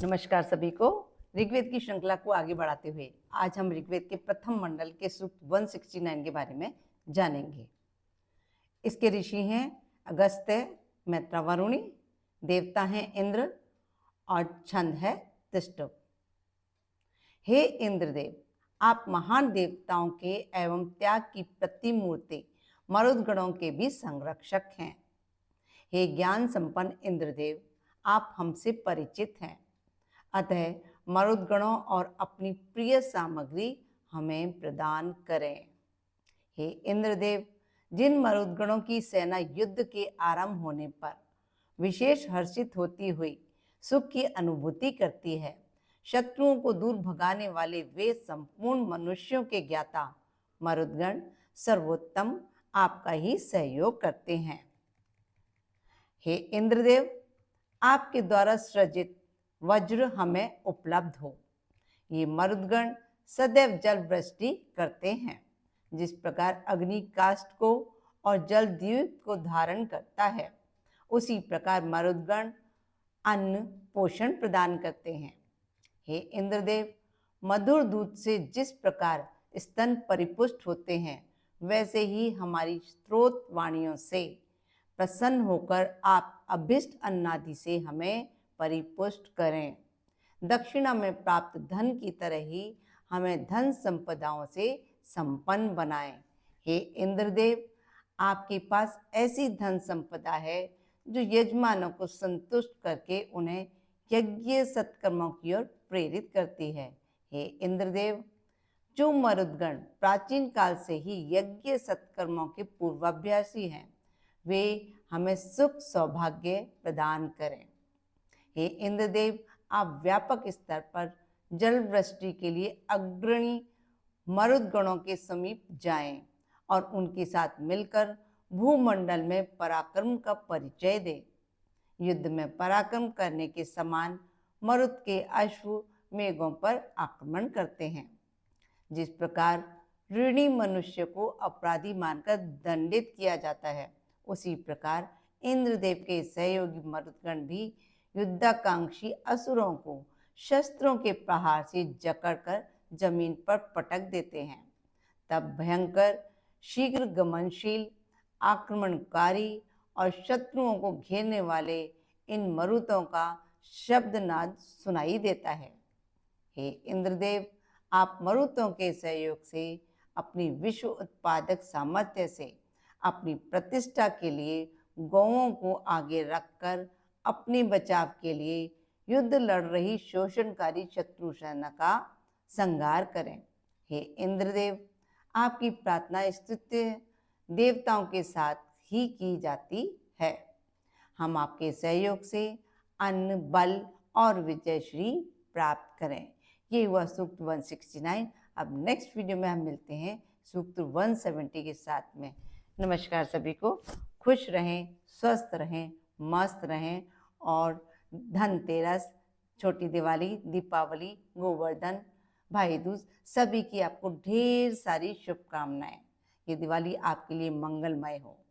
नमस्कार सभी को। ऋग्वेद की श्रृंखला को आगे बढ़ाते हुए आज हम ऋग्वेद के प्रथम मंडल के सूक्त 169 के बारे में जानेंगे। इसके ऋषि हैं अगस्त्य, मैत्रा, वरुणी, देवता हैं इंद्र और छंद है तिष्ठुप। हे इंद्रदेव, आप महान देवताओं के एवं त्याग की प्रतिमूर्ति मरुदगणों के भी संरक्षक हैं। हे ज्ञान संपन्न इंद्रदेव, आप हमसे परिचित हैं, अतः मरुदगणों और अपनी प्रिय सामग्री हमें प्रदान करें। हे इंद्रदेव, जिन मरुदगणों की सेना युद्ध के आरंभ होने पर विशेष हर्षित होती हुई सुख की अनुभूति करती है, शत्रुओं को दूर भगाने वाले वे संपूर्ण मनुष्यों के ज्ञाता मरुदगण सर्वोत्तम आपका ही सहयोग करते हैं। हे इंद्रदेव, आपके द्वारा सृजित वज्र हमें उपलब्ध हो। ये मरुदगण सदैव जल वृष्टि करते हैं। जिस प्रकार अग्नि काष्ठ को और जल द्वीप को धारण करता है, उसी प्रकार मरुदगण अन्न पोषण प्रदान करते हैं। हे इंद्रदेव, मधुर दूध से जिस प्रकार स्तन परिपुष्ट होते हैं, वैसे ही हमारी स्त्रोत वाणियों से प्रसन्न होकर आप अभिष्ट अन्नादि से हमें परिपुष्ट करें। दक्षिणा में प्राप्त धन की तरह ही हमें धन संपदाओं से संपन्न बनाएं। हे इंद्रदेव, आपके पास ऐसी धन संपदा है जो यजमानों को संतुष्ट करके उन्हें यज्ञ सत्कर्मों की ओर प्रेरित करती है। हे इंद्रदेव, जो मरुदगण प्राचीन काल से ही यज्ञ सत्कर्मों के पूर्वाभ्यासी हैं, वे हमें सुख सौभाग्य प्रदान करें। हे इंद्रदेव, आप व्यापक स्तर पर जल वृष्टि के लिए अग्रणी मरुदगणों के समीप जाएं और उनके साथ मिलकर भूमंडल में पराक्रम का परिचय दें। युद्ध में पराक्रम करने के समान मरुद के अश्व मेघों पर आक्रमण करते हैं। जिस प्रकार ऋणी मनुष्य को अपराधी मानकर दंडित किया जाता है, उसी प्रकार इंद्रदेव के सहयोगी मरुदगण भी युद्धाकांक्षी असुरों को शस्त्रों के प्रहार से जकड़कर जमीन पर पटक देते हैं। तब भयंकर, शीघ्र गमनशील, आक्रमणकारी और शत्रुओं को घेरने वाले इन मरुतों का शब्दनाद सुनाई देता है। हे इंद्रदेव, आप मरुतों के सहयोग से अपनी विश्व उत्पादक सामर्थ्य से अपनी प्रतिष्ठा के लिए गौओं को आगे रखकर अपने बचाव के लिए युद्ध लड़ रही शोषणकारी शत्रु सेना का संहार करें। हे इंद्रदेव, आपकी प्रार्थना स्तुत्य देवताओं के साथ ही की जाती है। हम आपके सहयोग से अन्न, बल और विजयश्री प्राप्त करें। ये हुआ सूक्त 169। अब नेक्स्ट वीडियो में हम मिलते हैं सूक्त 170 के साथ में। नमस्कार सभी को। खुश रहें, स्वस्थ रहें, मस्त रहें और धनतेरस, छोटी दिवाली, दीपावली, गोवर्धन, भाई दूज सभी की आपको ढेर सारी शुभकामनाएं। ये दिवाली आपके लिए मंगलमय हो।